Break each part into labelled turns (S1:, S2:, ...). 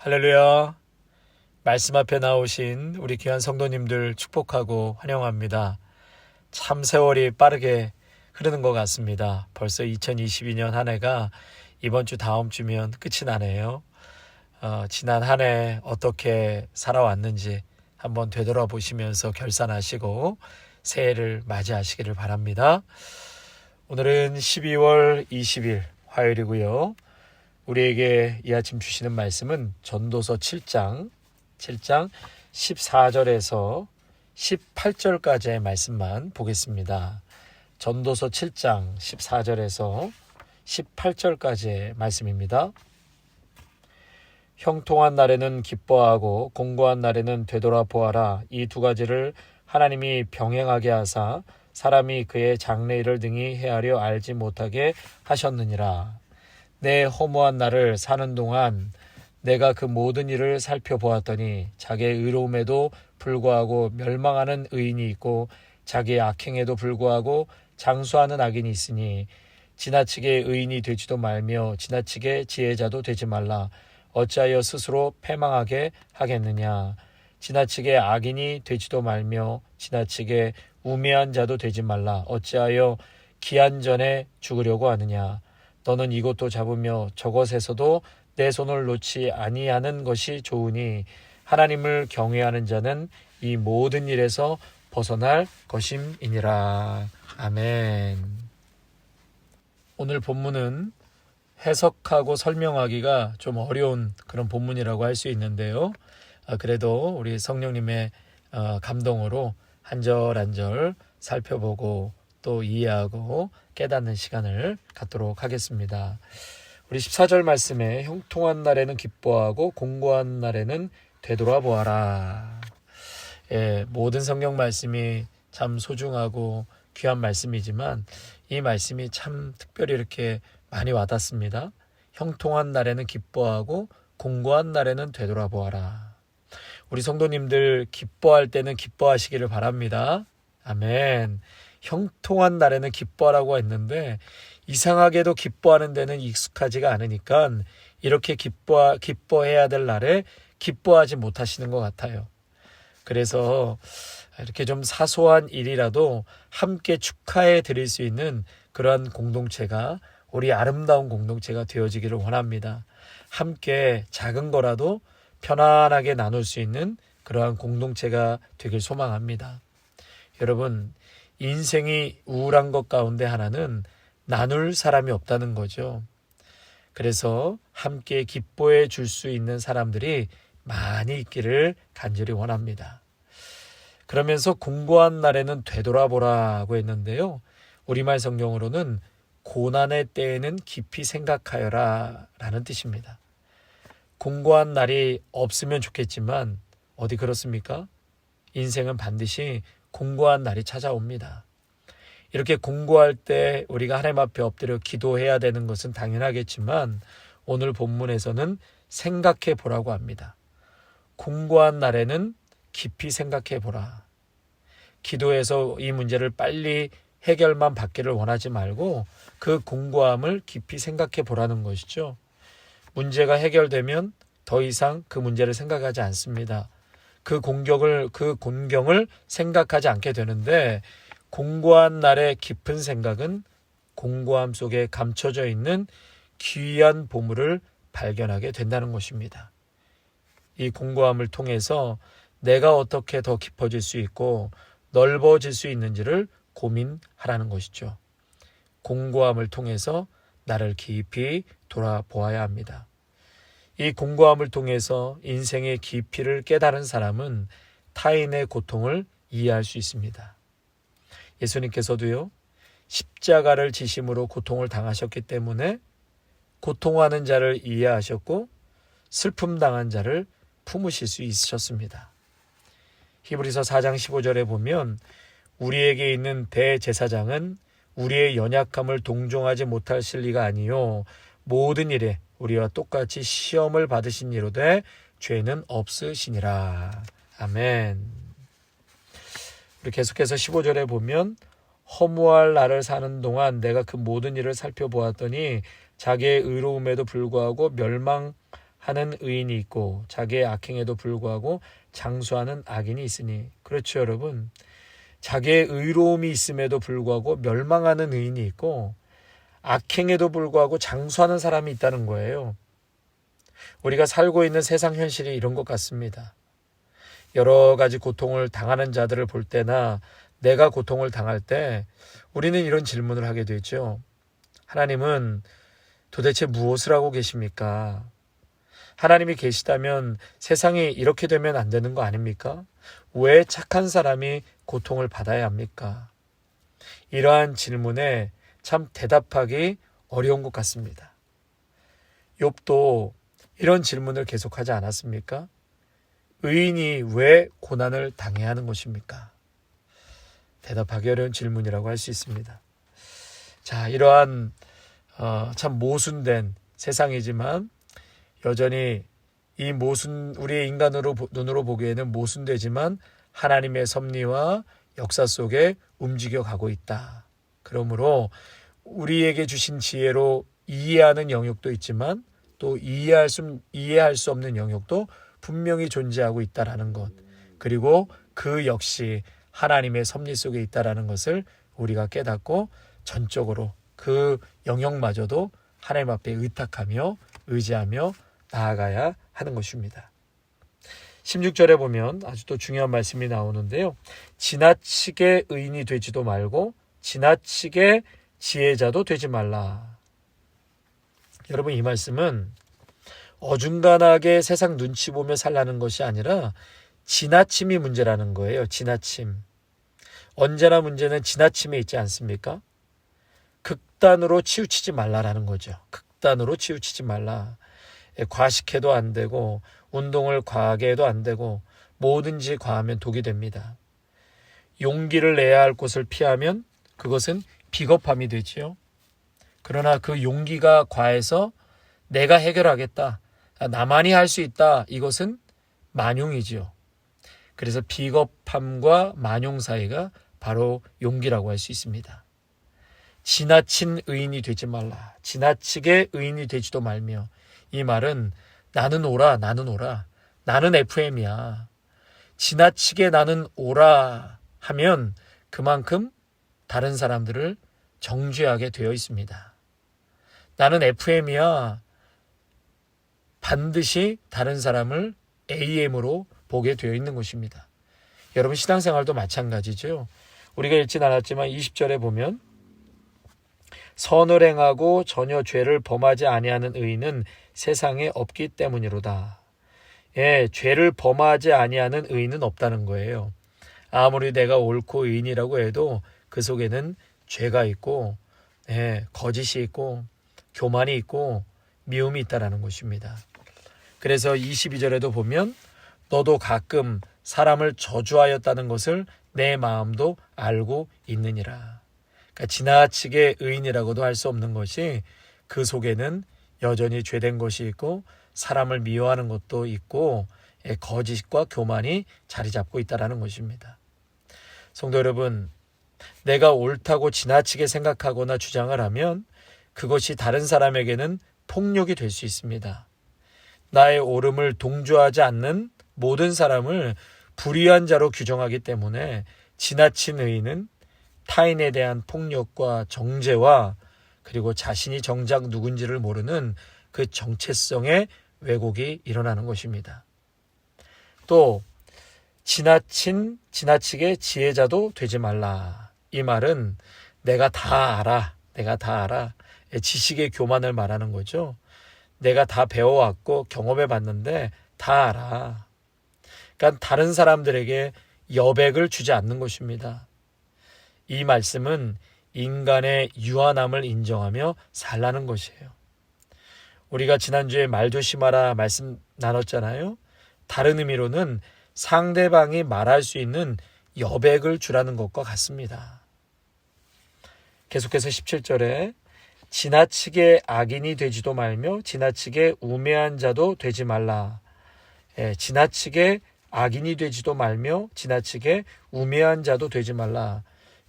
S1: 할렐루야. 말씀 앞에 나오신 우리 귀한 성도님들 축복하고 환영합니다. 참 세월이 빠르게 흐르는 것 같습니다. 벌써 2022년 한 해가 이번 주 다음 주면 끝이 나네요. 지난 한 해 어떻게 살아왔는지 한번 되돌아보시면서 결산하시고 새해를 맞이하시기를 바랍니다. 오늘은 12월 20일 화요일이고요. 우리에게 이 아침 주시는 말씀은 전도서 7장 14절에서 18절까지의 말씀만 보겠습니다. 전도서 7장 14절에서 18절까지의 말씀입니다. 형통한 날에는 기뻐하고 공고한 날에는 되돌아보아라. 이 두 가지를 하나님이 병행하게 하사 사람이 그의 장래일을 능히 헤아려 알지 못하게 하셨느니라. 내 허무한 날을 사는 동안 내가 그 모든 일을 살펴보았더니 자기의 의로움에도 불구하고 멸망하는 의인이 있고 자기의 악행에도 불구하고 장수하는 악인이 있으니 지나치게 의인이 되지도 말며 지나치게 지혜자도 되지 말라. 어찌하여 스스로 패망하게 하겠느냐. 지나치게 악인이 되지도 말며 지나치게 우매한 자도 되지 말라. 어찌하여 기한 전에 죽으려고 하느냐. 너는 이것도 잡으며 저것에서도 내 손을 놓지 아니하는 것이 좋으니 하나님을 경외하는 자는 이 모든 일에서 벗어날 것임이니라. 아멘. 오늘 본문은 해석하고 설명하기가 좀 어려운 그런 본문이라고 할 수 있는데요. 그래도 우리 성령님의 감동으로 한 절 한 절 살펴보고 또 이해하고 깨닫는 시간을 갖도록 하겠습니다. 우리 14절 말씀에 형통한 날에는 기뻐하고 공고한 날에는 되돌아보아라. 모든 성경 말씀이 참 소중하고 귀한 말씀이지만 이 말씀이 참 특별히 이렇게 많이 와닿습니다. 형통한 날에는 기뻐하고 공고한 날에는 되돌아보아라. 우리 성도님들 기뻐할 때는 기뻐하시기를 바랍니다. 아멘. 형통한 날에는 기뻐하라고 했는데 이상하게도 기뻐하는 데는 익숙하지가 않으니까 이렇게 기뻐해야 될 날에 기뻐하지 못하시는 것 같아요. 그래서 이렇게 좀 사소한 일이라도 함께 축하해 드릴 수 있는 그러한 공동체가 우리 아름다운 공동체가 되어지기를 원합니다. 함께 작은 거라도 편안하게 나눌 수 있는 그러한 공동체가 되길 소망합니다. 여러분, 인생이 우울한 것 가운데 하나는 나눌 사람이 없다는 거죠. 그래서 함께 기뻐해 줄 수 있는 사람들이 많이 있기를 간절히 원합니다. 그러면서 공고한 날에는 되돌아보라고 했는데요. 우리말 성경으로는 고난의 때에는 깊이 생각하여라 라는 뜻입니다. 공고한 날이 없으면 좋겠지만 어디 그렇습니까? 인생은 반드시 공고한 날이 찾아옵니다. 이렇게 공고할 때 우리가 하나님 앞에 엎드려 기도해야 되는 것은 당연하겠지만 오늘 본문에서는 생각해 보라고 합니다. 공고한 날에는 깊이 생각해 보라. 기도해서 이 문제를 빨리 해결만 받기를 원하지 말고 그 공고함을 깊이 생각해 보라는 것이죠. 문제가 해결되면 더 이상 그 문제를 생각하지 않습니다. 그 곤경을 생각하지 않게 되는데 공고한 날의 깊은 생각은 공고함 속에 감춰져 있는 귀한 보물을 발견하게 된다는 것입니다. 이 공고함을 통해서 내가 어떻게 더 깊어질 수 있고 넓어질 수 있는지를 고민하라는 것이죠. 공고함을 통해서 나를 깊이 돌아보아야 합니다. 이 공고함을 통해서 인생의 깊이를 깨달은 사람은 타인의 고통을 이해할 수 있습니다. 예수님께서도요, 십자가를 지심으로 고통을 당하셨기 때문에 고통하는 자를 이해하셨고 슬픔 당한 자를 품으실 수 있으셨습니다. 히브리서 4장 15절에 보면 우리에게 있는 대제사장은 우리의 연약함을 동정하지 못할 실리가 아니요 모든 일에 우리와 똑같이 시험을 받으신 이로되 죄는 없으시니라. 아멘. 우리 계속해서 15절에 보면 허무할 날을 사는 동안 내가 그 모든 일을 살펴보았더니 자기의 의로움에도 불구하고 멸망하는 하는 의인이 있고 자기의 악행에도 불구하고 장수하는 악인이 있으니. 그렇죠, 여러분. 자기의 의로움이 있음에도 불구하고 멸망하는 의인이 있고 악행에도 불구하고 장수하는 사람이 있다는 거예요. 우리가 살고 있는 세상 현실이 이런 것 같습니다. 여러 가지 고통을 당하는 자들을 볼 때나 내가 고통을 당할 때 우리는 이런 질문을 하게 되죠. 하나님은 도대체 무엇을 하고 계십니까? 하나님이 계시다면 세상이 이렇게 되면 안 되는 거 아닙니까? 왜 착한 사람이 고통을 받아야 합니까? 이러한 질문에 참 대답하기 어려운 것 같습니다. 욥도 이런 질문을 계속하지 않았습니까? 의인이 왜 고난을 당해야 하는 것입니까? 대답하기 어려운 질문이라고 할 수 있습니다. 자, 이러한 참 모순된 세상이지만 여전히 이 우리의 인간으로 눈으로 보기에는 모순되지만 하나님의 섭리와 역사 속에 움직여 가고 있다. 그러므로 우리에게 주신 지혜로 이해하는 영역도 있지만 또 이해할 수 없는 영역도 분명히 존재하고 있다라는 것, 그리고 그 역시 하나님의 섭리 속에 있다라는 것을 우리가 깨닫고 전적으로 그 영역마저도 하나님 앞에 의탁하며 의지하며 나아가야 하는 것입니다. 16절에 보면 아주 또 중요한 말씀이 나오는데요. 지나치게 의인이 되지도 말고 지나치게 지혜자도 되지 말라. 여러분, 이 말씀은 어중간하게 세상 눈치 보며 살라는 것이 아니라 지나침이 문제라는 거예요. 지나침. 언제나 문제는 지나침에 있지 않습니까? 극단으로 치우치지 말라라는 거죠. 극단으로 치우치지 말라. 과식해도 안 되고 운동을 과하게 해도 안 되고 뭐든지 과하면 독이 됩니다. 용기를 내야 할 곳을 피하면 그것은 비겁함이 되지요. 그러나 그 용기가 과해서 내가 해결하겠다, 나만이 할 수 있다, 이것은 만용이지요. 그래서 비겁함과 만용 사이가 바로 용기라고 할 수 있습니다. 지나친 의인이 되지 말라. 지나치게 의인이 되지도 말며. 이 말은 나는 오라, 나는 오라. 나는 FM이야. 지나치게 나는 오라 하면 그만큼 다른 사람들을 정죄하게 되어 있습니다. 나는 FM이야. 반드시 다른 사람을 AM으로 보게 되어 있는 것입니다. 여러분, 신앙생활도 마찬가지죠. 우리가 읽진 않았지만 20절에 보면 선을 행하고 전혀 죄를 범하지 아니하는 의인은 세상에 없기 때문이로다. 예, 죄를 범하지 아니하는 의인은 없다는 거예요. 아무리 내가 옳고 의인이라고 해도 그 속에는 죄가 있고, 거짓이 있고, 교만이 있고, 미움이 있다라는 것입니다. 그래서 22절에도 보면 너도 가끔 사람을 저주하였다는 것을 내 마음도 알고 있느니라. 그러니까 지나치게 의인이라고도 할 수 없는 것이 그 속에는 여전히 죄된 것이 있고 사람을 미워하는 것도 있고 거짓과 교만이 자리 잡고 있다는 것입니다. 성도 여러분, 내가 옳다고 지나치게 생각하거나 주장을 하면 그것이 다른 사람에게는 폭력이 될 수 있습니다. 나의 옳음을 동조하지 않는 모든 사람을 불의한 자로 규정하기 때문에 지나친 의인은 타인에 대한 폭력과 정죄와 그리고 자신이 정작 누군지를 모르는 그 정체성의 왜곡이 일어나는 것입니다. 또 지나치게 지혜자도 되지 말라. 이 말은 내가 다 알아. 지식의 교만을 말하는 거죠. 내가 다 배워왔고 경험해봤는데 다 알아. 그러니까 다른 사람들에게 여백을 주지 않는 것입니다. 이 말씀은 인간의 유한함을 인정하며 살라는 것이에요. 우리가 지난주에 말 조심하라 말씀 나눴잖아요. 다른 의미로는 상대방이 말할 수 있는 여백을 주라는 것과 같습니다. 계속해서 17절에 지나치게 악인이 되지도 말며 지나치게 우매한 자도 되지 말라. 지나치게 악인이 되지도 말며 지나치게 우매한 자도 되지 말라.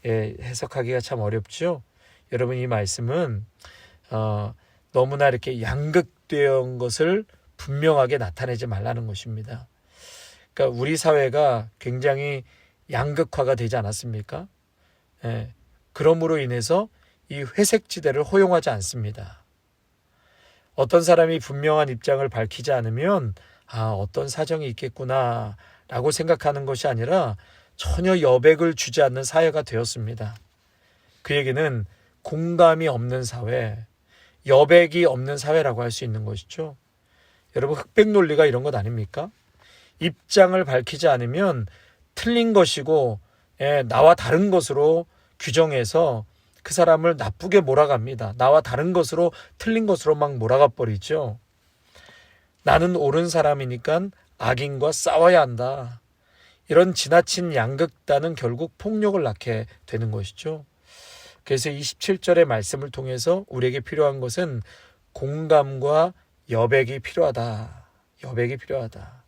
S1: 해석하기가 참 어렵죠. 여러분, 이 말씀은 너무나 이렇게 양극된 것을 분명하게 나타내지 말라는 것입니다. 그러니까 우리 사회가 굉장히 양극화가 되지 않았습니까? 예, 그러므로 인해서 이 회색지대를 허용하지 않습니다. 어떤 사람이 분명한 입장을 밝히지 않으면 어떤 사정이 있겠구나 라고 생각하는 것이 아니라 전혀 여백을 주지 않는 사회가 되었습니다. 그 얘기는 공감이 없는 사회, 여백이 없는 사회라고 할 수 있는 것이죠. 여러분, 흑백 논리가 이런 것 아닙니까? 입장을 밝히지 않으면 틀린 것이고 나와 다른 것으로 규정해서 그 사람을 나쁘게 몰아갑니다. 나와 다른 것으로 틀린 것으로 막 몰아가 버리죠. 나는 옳은 사람이니까 악인과 싸워야 한다. 이런 지나친 양극단은 결국 폭력을 낳게 되는 것이죠. 그래서 27절의 말씀을 통해서 우리에게 필요한 것은 공감과 여백이 필요하다. 여백이 필요하다.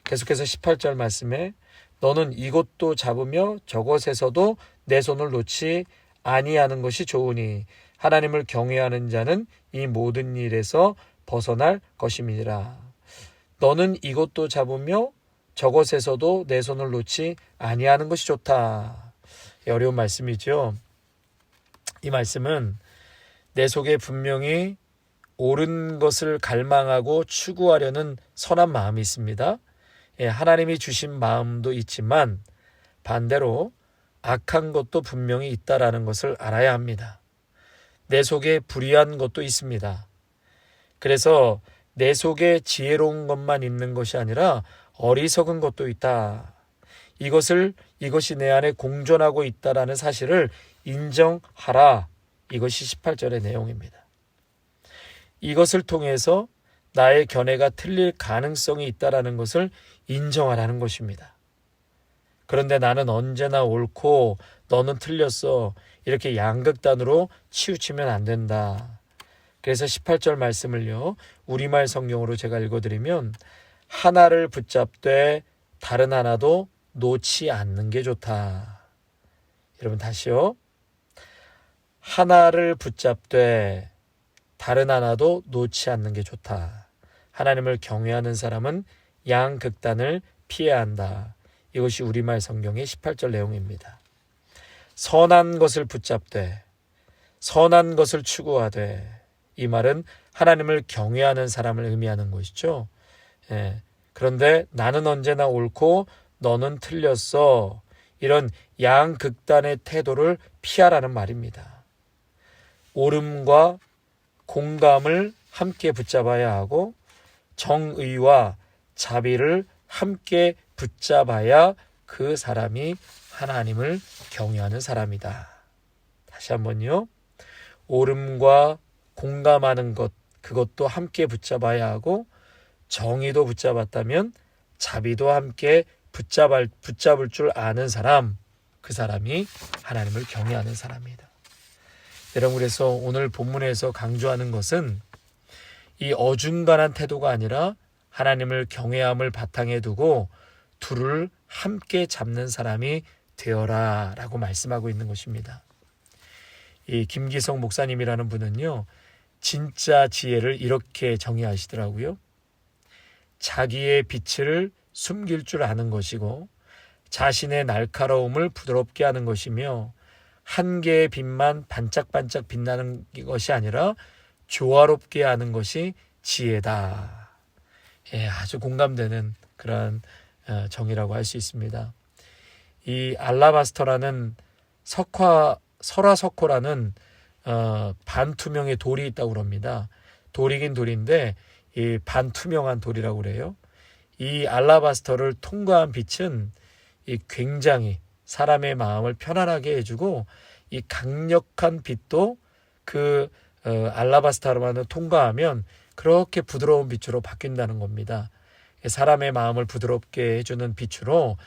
S1: 계속해서 18절 말씀에 너는 이것도 잡으며 저것에서도 내 손을 놓지 아니하는 것이 좋으니 하나님을 경외하는 자는 이 모든 일에서 벗어날 것임이니라. 너는 이것도 잡으며 저것에서도 내 손을 놓지 아니하는 것이 좋다. 어려운 말씀이죠. 이 말씀은 내 속에 분명히 옳은 것을 갈망하고 추구하려는 선한 마음이 있습니다. 하나님이 주신 마음도 있지만 반대로 악한 것도 분명히 있다라는 것을 알아야 합니다. 내 속에 불의한 것도 있습니다. 그래서 내 속에 지혜로운 것만 있는 것이 아니라 어리석은 것도 있다. 이것이 내 안에 공존하고 있다라는 사실을 인정하라. 이것이 18절의 내용입니다. 이것을 통해서 나의 견해가 틀릴 가능성이 있다라는 것을 인정하라는 것입니다. 그런데 나는 언제나 옳고 너는 틀렸어. 이렇게 양극단으로 치우치면 안 된다. 그래서 18절 말씀을요, 우리말 성경으로 제가 읽어드리면 하나를 붙잡되 다른 하나도 놓지 않는 게 좋다. 여러분 다시요. 하나를 붙잡되 다른 하나도 놓지 않는 게 좋다. 하나님을 경외하는 사람은 양극단을 피해야 한다. 이것이 우리말 성경의 18절 내용입니다. 선한 것을 붙잡되 선한 것을 추구하되, 이 말은 하나님을 경외하는 사람을 의미하는 것이죠. 그런데 나는 언제나 옳고 너는 틀렸어. 이런 양극단의 태도를 피하라는 말입니다. 옳음과 공감을 함께 붙잡아야 하고 정의와 자비를 함께 붙잡아야 그 사람이 하나님을 경외하는 사람이다. 다시 한번요. 옳음과 공감하는 것, 그것도 함께 붙잡아야 하고 정의도 붙잡았다면 자비도 함께 붙잡을 줄 아는 사람, 그 사람이 하나님을 경외하는 사람이다. 여러분, 그래서 오늘 본문에서 강조하는 것은 이 어중간한 태도가 아니라 하나님을 경외함을 바탕에 두고 둘을 함께 잡는 사람이 되어라 라고 말씀하고 있는 것입니다. 이 김기성 목사님이라는 분은요, 진짜 지혜를 이렇게 정의하시더라고요. 자기의 빛을 숨길 줄 아는 것이고 자신의 날카로움을 부드럽게 하는 것이며 한 개의 빛만 반짝반짝 빛나는 것이 아니라 조화롭게 하는 것이 지혜다. 아주 공감되는 그런 정의라고 할 수 있습니다. 이 알라바스터라는 설화석호라는 반투명의 돌이 있다고 그럽니다. 돌이긴 돌인데 이 반투명한 돌이라고 그래요. 이 알라바스터를 통과한 빛은 이 굉장히 사람의 마음을 편안하게 해주고, 이 강력한 빛도 그 알라바스터만을 통과하면 그렇게 부드러운 빛으로 바뀐다는 겁니다. 사람의 마음을 부드럽게 해주는 빛으로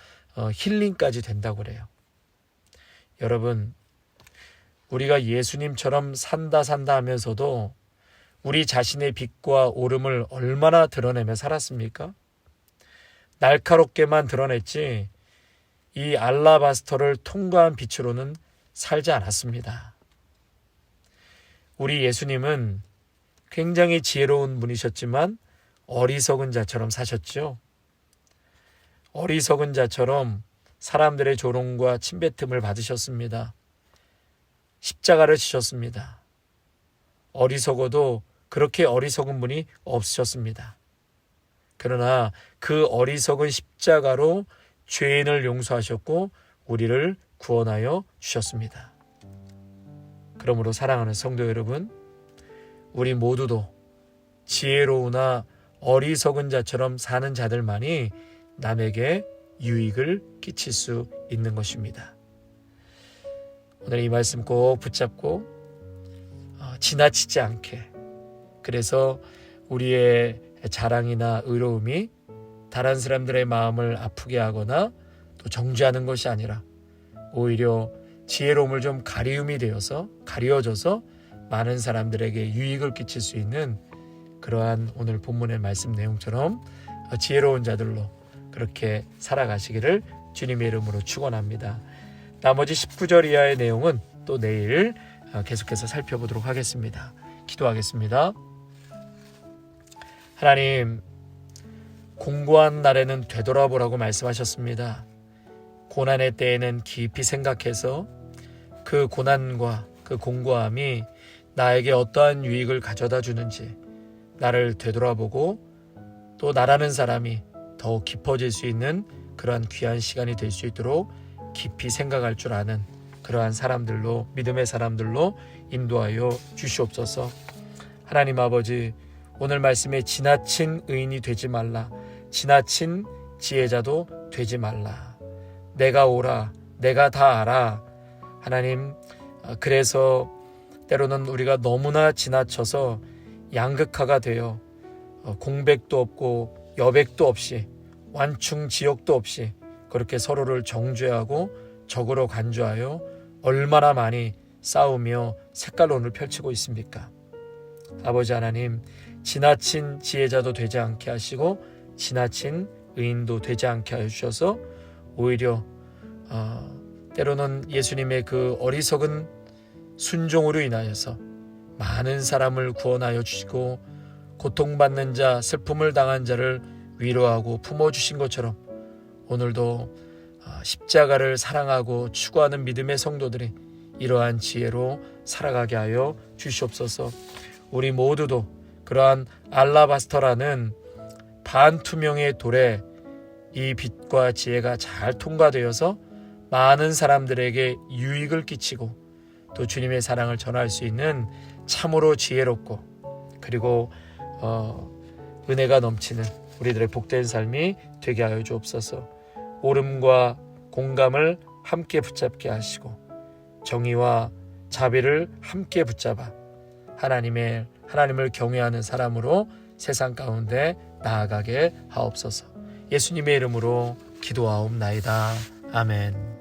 S1: 힐링까지 된다고 그래요. 여러분, 우리가 예수님처럼 산다 하면서도 우리 자신의 빛과 옳음을 얼마나 드러내며 살았습니까? 날카롭게만 드러냈지 이 알라바스터를 통과한 빛으로는 살지 않았습니다. 우리 예수님은 굉장히 지혜로운 분이셨지만 어리석은 자처럼 사셨죠. 어리석은 자처럼 사람들의 조롱과 침뱉음을 받으셨습니다. 십자가를 지셨습니다. 어리석어도 그렇게 어리석은 분이 없으셨습니다. 그러나 그 어리석은 십자가로 죄인을 용서하셨고 우리를 구원하여 주셨습니다. 그러므로 사랑하는 성도 여러분, 우리 모두도 지혜로우나 어리석은 자처럼 사는 자들만이 남에게 유익을 끼칠 수 있는 것입니다. 오늘 이 말씀 꼭 붙잡고 지나치지 않게, 그래서 우리의 자랑이나 의로움이 다른 사람들의 마음을 아프게 하거나 또 정죄하는 것이 아니라 오히려 지혜로움을 좀 가려져서 많은 사람들에게 유익을 끼칠 수 있는 그러한 오늘 본문의 말씀 내용처럼 지혜로운 자들로 그렇게 살아가시기를 주님의 이름으로 축원합니다. 나머지 19절 이하의 내용은 또 내일 계속해서 살펴보도록 하겠습니다. 기도하겠습니다. 하나님, 공고한 날에는 되돌아보라고 말씀하셨습니다. 고난의 때에는 깊이 생각해서 그 고난과 그 공고함이 나에게 어떠한 유익을 가져다 주는지 나를 되돌아보고 또 나라는 사람이 더욱 깊어질 수 있는 그러한 귀한 시간이 될 수 있도록 깊이 생각할 줄 아는 그러한 사람들로, 믿음의 사람들로 인도하여 주시옵소서. 하나님 아버지, 오늘 말씀에 지나친 의인이 되지 말라, 지나친 지혜자도 되지 말라, 내가 오라, 내가 다 알아. 하나님, 그래서 때로는 우리가 너무나 지나쳐서 양극화가 되어 공백도 없고 여백도 없이 완충지역도 없이 그렇게 서로를 정죄하고 적으로 간주하여 얼마나 많이 싸우며 색깔론을 펼치고 있습니까? 아버지 하나님, 지나친 지혜자도 되지 않게 하시고 지나친 의인도 되지 않게 하여 주셔서 오히려 때로는 예수님의 그 어리석은 순종으로 인하여서 많은 사람을 구원하여 주시고 고통받는 자, 슬픔을 당한 자를 위로하고 품어주신 것처럼 오늘도 십자가를 사랑하고 추구하는 믿음의 성도들이 이러한 지혜로 살아가게 하여 주시옵소서. 우리 모두도 그러한 알라바스터라는 반투명의 돌에 이 빛과 지혜가 잘 통과되어서 많은 사람들에게 유익을 끼치고 또 주님의 사랑을 전할 수 있는 참으로 지혜롭고 그리고 은혜가 넘치는 우리들의 복된 삶이 되게 하여 주옵소서. 옳음과 공감을 함께 붙잡게 하시고 정의와 자비를 함께 붙잡아 하나님을 경외하는 사람으로 세상 가운데 나아가게 하옵소서. 예수님의 이름으로 기도하옵나이다. 아멘.